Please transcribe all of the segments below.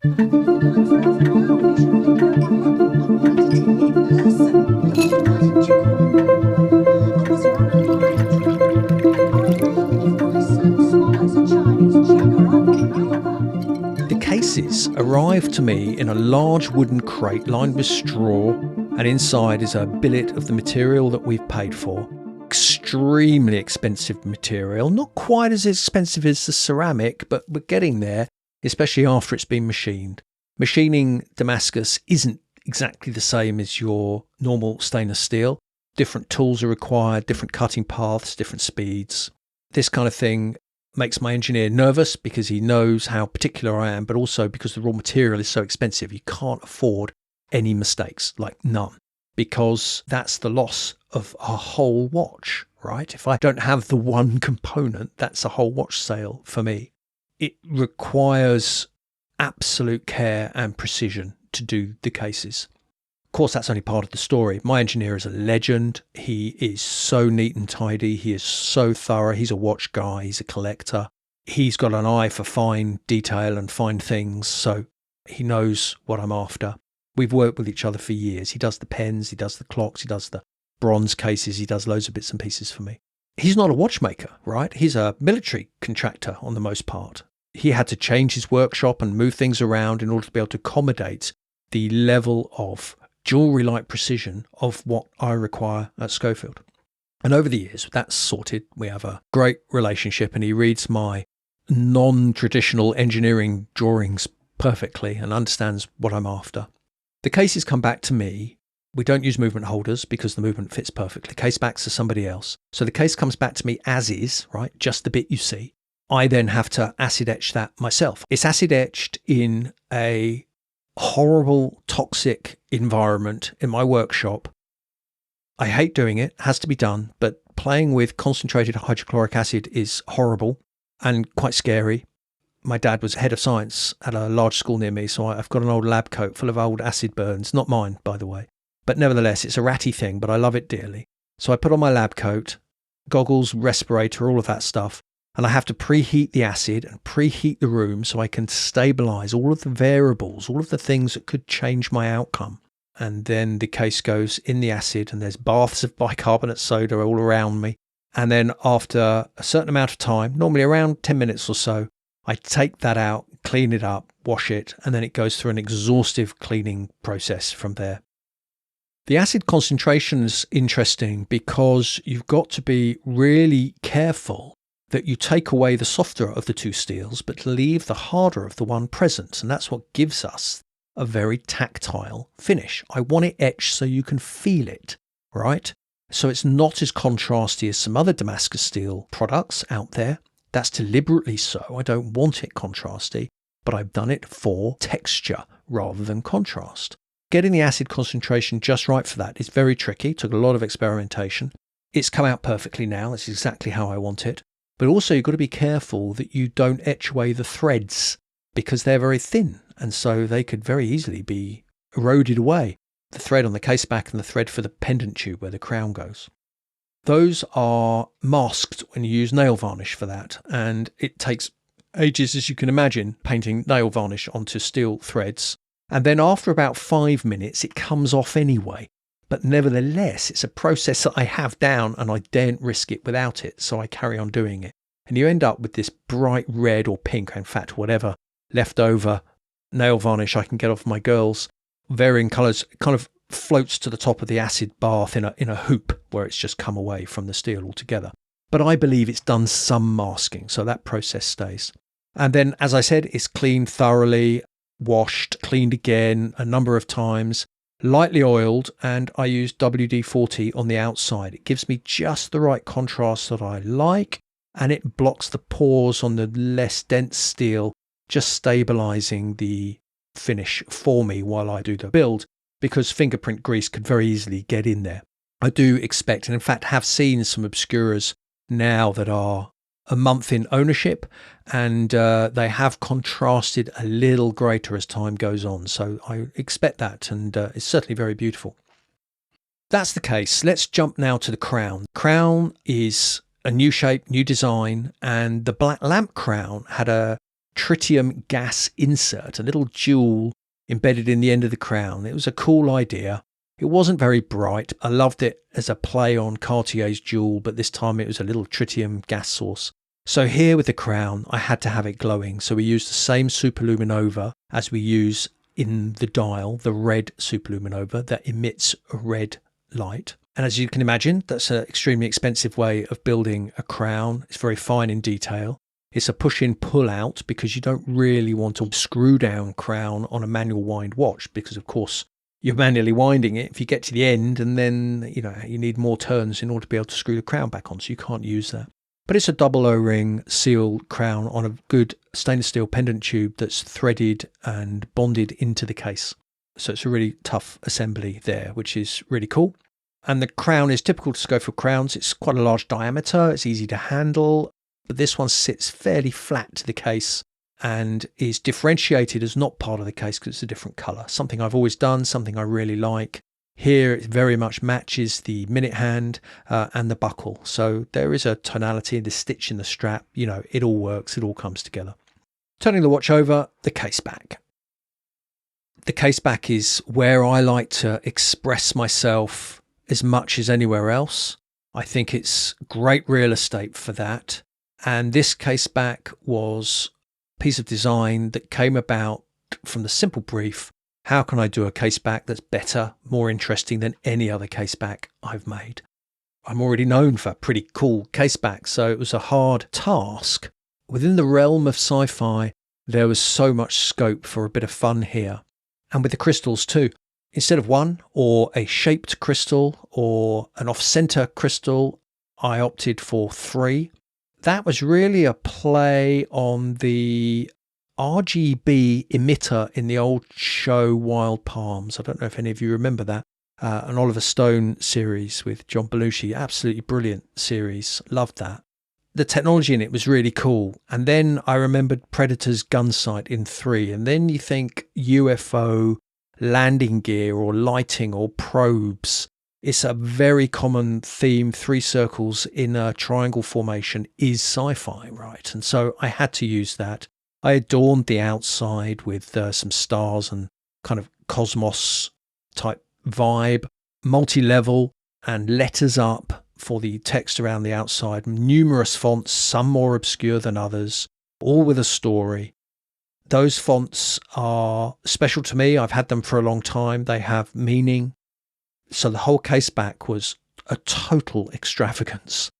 I've been in the line forever now. You should really know by now. I wanted it in person. What didn't you call me anyway? I was running behind you. I mean, if my son swallows a Chinese checker, I want to know about it. The cases arrive to me in a large wooden crate lined with straw, and inside is a billet of the material that we've paid for. Extremely expensive material, not quite as expensive as the ceramic, but we're getting there, especially after it's been machined. Machining Damascus isn't exactly the same as your normal stainless steel. Different tools are required, different cutting paths, different speeds. This kind of thing makes my engineer nervous because he knows how particular I am, but also because the raw material is so expensive. You can't afford any mistakes, like none, because that's the loss of a whole watch, right? If I don't have the one component, that's a whole watch sale for me. It requires absolute care and precision to do the cases. Of course, that's only part of the story. My engineer is a legend. He is so neat and tidy. He is so thorough. He's a watch guy. He's a collector. He's got an eye for fine detail and fine things, so he knows what I'm after. We've worked with each other for years. He does the pens, he does the clocks, he does the bronze cases, he does loads of bits and pieces for me. He's not a watchmaker, right? He's a military contractor on the most part. He had to change his workshop and move things around in order to be able to accommodate the level of jewellery-like precision of what I require at Schofield. And over the years, that's sorted. We have a great relationship, and he reads my non-traditional engineering drawings perfectly and understands what I'm after. The cases come back to me. We don't use movement holders because the movement fits perfectly. Case backs to somebody else. So the case comes back to me as is, right? Just the bit you see. I then have to acid etch that myself. It's acid etched in a horrible, toxic environment in my workshop. I hate doing it, has to be done, but playing with concentrated hydrochloric acid is horrible and quite scary. My dad was head of science at a large school near me, so I've got an old lab coat full of old acid burns. Not mine, by the way. But nevertheless, it's a ratty thing, but I love it dearly. So I put on my lab coat, goggles, respirator, all of that stuff, and I have to preheat the acid and preheat the room so I can stabilize all of the variables, all of the things that could change my outcome. And then the case goes in the acid, and there's baths of bicarbonate soda all around me. And then after a certain amount of time, normally around 10 minutes or so, I take that out, clean it up, wash it, and then it goes through an exhaustive cleaning process from there. The acid concentration is interesting because you've got to be really careful that you take away the softer of the two steels, but leave the harder of the one present. And that's what gives us a very tactile finish. I want it etched so you can feel it, right? So it's not as contrasty as some other Damascus steel products out there. That's deliberately so. I don't want it contrasty, but I've done it for texture rather than contrast. Getting the acid concentration just right for that is very tricky. It took a lot of experimentation. It's come out perfectly now. It's exactly how I want it. But also you've got to be careful that you don't etch away the threads because they're very thin. And so they could very easily be eroded away. The thread on the case back and the thread for the pendant tube where the crown goes. Those are masked when you use nail varnish for that. And it takes ages, as you can imagine, painting nail varnish onto steel threads. And then after about 5 minutes, it comes off anyway. But nevertheless, it's a process that I have down and I daren't risk it without it. So I carry on doing it. And you end up with this bright red or pink, in fact, whatever leftover nail varnish I can get off my girls, varying colours, kind of floats to the top of the acid bath in a hoop where it's just come away from the steel altogether. But I believe it's done some masking, so that process stays. And then, as I said, it's cleaned thoroughly, washed, cleaned again a number of times, lightly oiled, and I use WD-40 on the outside. It gives me just the right contrast that I like, and it blocks the pores on the less dense steel, just stabilising the finish for me while I do the build, because fingerprint grease could very easily get in there. I do expect, and in fact have seen some Obscuras now that are a month in ownership, and they have contrasted a little greater as time goes on. So I expect that, and it's certainly very beautiful. That's the case. Let's jump now to the crown. Crown is a new shape, new design, and the black lamp crown had a tritium gas insert, a little jewel embedded in the end of the crown. It was a cool idea. It wasn't very bright. I loved it as a play on Cartier's jewel, but this time it was a little tritium gas source. So here with the crown, I had to have it glowing. So we used the same superluminova as we use in the dial, the red superluminova that emits a red light. And as you can imagine, that's an extremely expensive way of building a crown. It's very fine in detail. It's a push-in, pull-out because you don't really want a screw-down crown on a manual wind watch because, of course, you're manually winding it if you get to the end and then, you need more turns in order to be able to screw the crown back on, so you can't use that. But it's a double O-ring sealed crown on a good stainless steel pendant tube that's threaded and bonded into the case. So it's a really tough assembly there, which is really cool. And the crown is typical to Schofield crowns. It's quite a large diameter. It's easy to handle. But this one sits fairly flat to the case and is differentiated as not part of the case because it's a different colour. Something I've always done, something I really like. Here it very much matches the minute hand and the buckle. So there is a tonality in the stitch in the strap. It all works. It all comes together. Turning the watch over, the case back. The case back is where I like to express myself as much as anywhere else. I think it's great real estate for that. And this case back was a piece of design that came about from the simple brief: how can I do a case back that's better, more interesting than any other case back I've made? I'm already known for pretty cool case backs, so it was a hard task. Within the realm of sci-fi, there was so much scope for a bit of fun here. And with the crystals too. Instead of one, or a shaped crystal, or an off-center crystal, I opted for 3. That was really a play on the RGB emitter in the old show Wild Palms. I don't know if any of you remember that. An Oliver Stone series with John Belushi. Absolutely brilliant series. Loved that. The technology in it was really cool. And then I remembered Predator's gun sight in 3. And then you think UFO landing gear or lighting or probes. It's a very common theme. 3 circles in a triangle formation is sci-fi, right? And so I had to use that. I adorned the outside with some stars and kind of cosmos type vibe, multi-level and letters up for the text around the outside. Numerous fonts, some more obscure than others, all with a story. Those fonts are special to me. I've had them for a long time. They have meaning. So the whole case back was a total extravagance.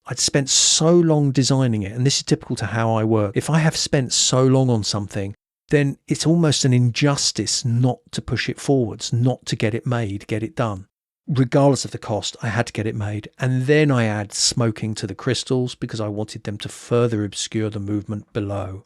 I'd spent so long designing it, and this is typical to how I work. If I have spent so long on something, then it's almost an injustice not to push it forwards, not to get it made, get it done. Regardless of the cost, I had to get it made. And then I add smoking to the crystals because I wanted them to further obscure the movement below.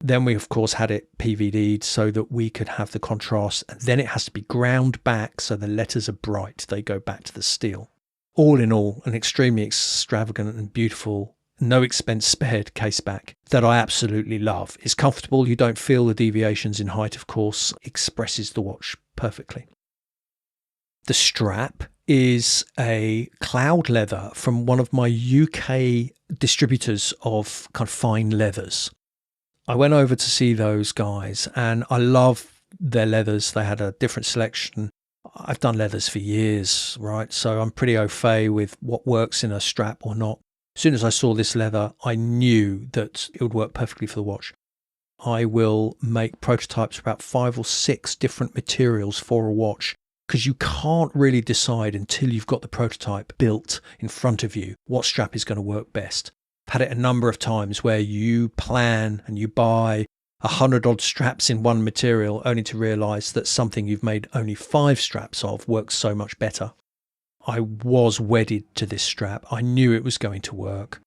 Then we, of course, had it PVD'd so that we could have the contrast. And then it has to be ground back so the letters are bright. They go back to the steel. All in all, an extremely extravagant and beautiful, no expense spared case back that I absolutely love. It's comfortable. You don't feel the deviations in height, of course. Expresses the watch perfectly. The strap is a cloud leather from one of my UK distributors of kind of fine leathers. I went over to see those guys and I love their leathers. They had a different selection. I've done leathers for years, right? So I'm pretty au fait with what works in a strap or not. As soon as I saw this leather, I knew that it would work perfectly for the watch. I will make prototypes for about 5 or 6 different materials for a watch because you can't really decide until you've got the prototype built in front of you what strap is going to work best. I've had it a number of times where you plan and you buy 100 odd straps in one material only to realize that something you've made only 5 straps of works so much better. I was wedded to this strap. I knew it was going to work.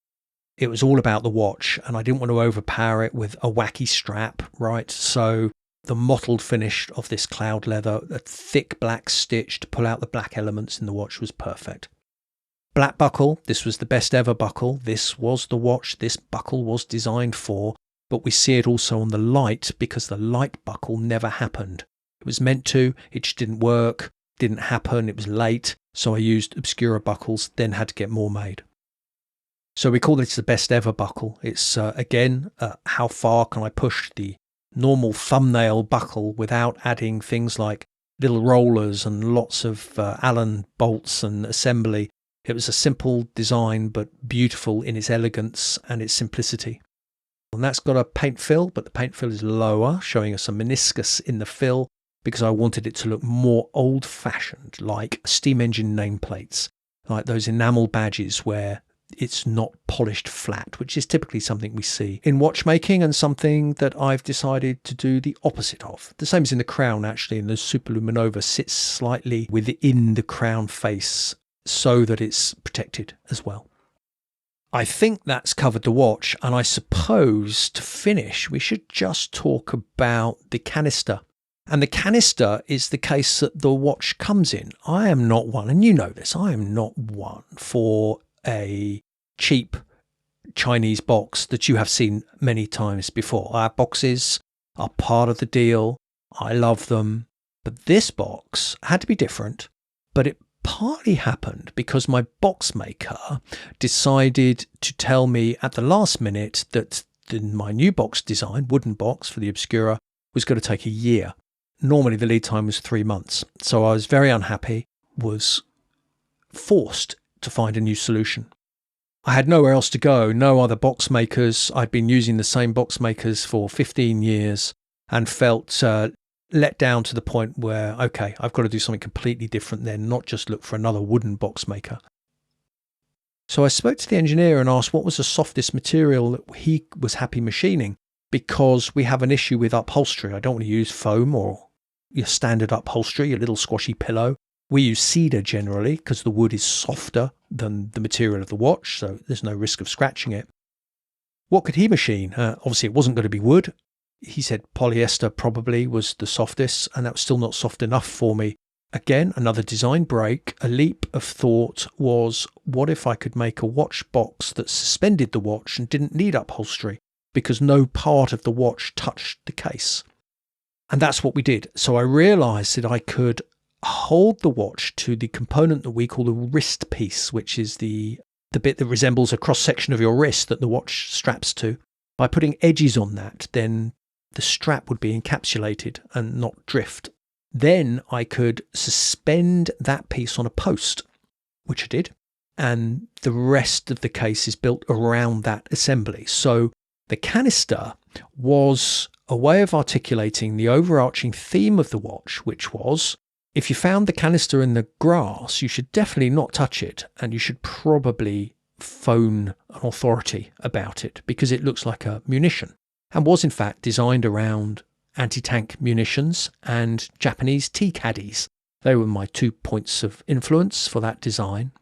It was all about the watch and I didn't want to overpower it with a wacky strap, right? So the mottled finish of this cloud leather, a thick black stitch to pull out the black elements in the watch was perfect. Black buckle, this was the best ever buckle. This was the watch this buckle was designed for, but we see it also on the light because the light buckle never happened. It was meant to, it just didn't work, didn't happen, it was late, so I used Obscura buckles, then had to get more made. So we call this the best ever buckle. It's again, how far can I push the normal thumbnail buckle without adding things like little rollers and lots of Allen bolts and assembly. It was a simple design, but beautiful in its elegance and its simplicity. And that's got a paint fill, but the paint fill is lower, showing us a meniscus in the fill because I wanted it to look more old-fashioned, like steam engine nameplates, like those enamel badges where it's not polished flat, which is typically something we see in watchmaking and something that I've decided to do the opposite of. The same as in the crown, actually, and the Superluminova sits slightly within the crown face so that it's protected as well. I think that's covered the watch, and I suppose to finish we should just talk about the canister. And the canister is the case that the watch comes in. I am not one, and you know this, I am not one for a cheap Chinese box that you have seen many times before. Our boxes are part of the deal. I love them. But this box had to be different, but it partly happened because my box maker decided to tell me at the last minute that my new box design, wooden box for the Obscura, was going to take a year. Normally the lead time was 3 months. So I was very unhappy, was forced to find a new solution. I had nowhere else to go, no other box makers. I'd been using the same box makers for 15 years and felt let down to the point where, okay, I've got to do something completely different then, not just look for another wooden box maker. So I spoke to the engineer and asked what was the softest material that he was happy machining, because we have an issue with upholstery. I don't want to use foam or your standard upholstery, your little squashy pillow. We use cedar generally because the wood is softer than the material of the watch, so there's no risk of scratching it. What could he machine? Obviously it wasn't going to be wood. He said polyester probably was the softest, and that was still not soft enough for me. Again, another design break. A leap of thought was, what if I could make a watch box that suspended the watch and didn't need upholstery because no part of the watch touched the case? And that's what we did. So I realized that I could hold the watch to the component that we call the wrist piece, which is the bit that resembles a cross-section of your wrist that the watch straps to. By putting edges on that, then the strap would be encapsulated and not drift. Then I could suspend that piece on a post, which I did, and the rest of the case is built around that assembly. So the canister was a way of articulating the overarching theme of the watch, which was, if you found the canister in the grass, you should definitely not touch it, and you should probably phone an authority about it because it looks like a munition, and was in fact designed around anti-tank munitions and Japanese tea caddies. They were my 2 points of influence for that design.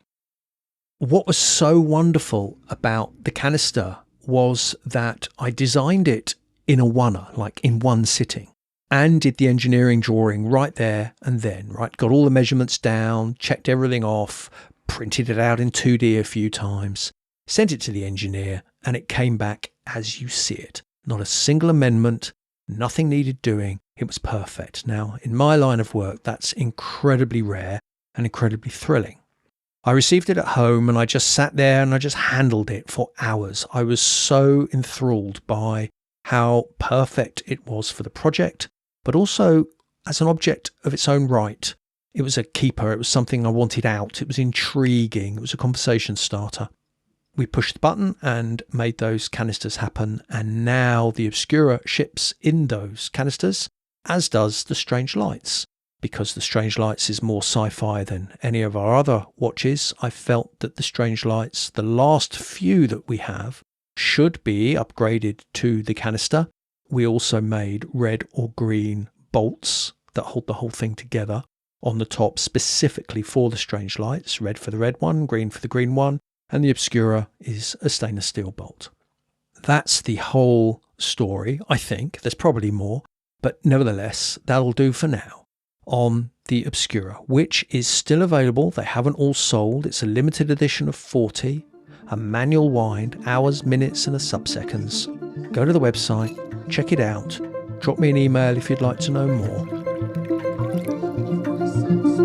What was so wonderful about the canister was that I designed it in a oneer, like in one sitting, and did the engineering drawing right there and then, right? Got all the measurements down, checked everything off, printed it out in 2D a few times, sent it to the engineer, and it came back as you see it. Not a single amendment, nothing needed doing. It was perfect. Now, in my line of work, that's incredibly rare and incredibly thrilling. I received it at home and I just sat there and I just handled it for hours. I was so enthralled by how perfect it was for the project, but also as an object of its own right. It was a keeper. It was something I wanted out. It was intriguing. It was a conversation starter. We pushed the button and made those canisters happen, and now the Obscura ships in those canisters, as does the Strange Lights. Because the Strange Lights is more sci-fi than any of our other watches, I felt that the Strange Lights, the last few that we have, should be upgraded to the canister. We also made red or green bolts that hold the whole thing together on the top specifically for the Strange Lights, red for the red one, green for the green one, and the Obscura is a stainless steel bolt. That's the whole story, I think. There's probably more, but nevertheless, that'll do for now on the Obscura, which is still available. They haven't all sold. It's a limited edition of 40, a manual wind, hours, minutes, and a sub-seconds. Go to the website, check it out, drop me an email if you'd like to know more. You've got a sense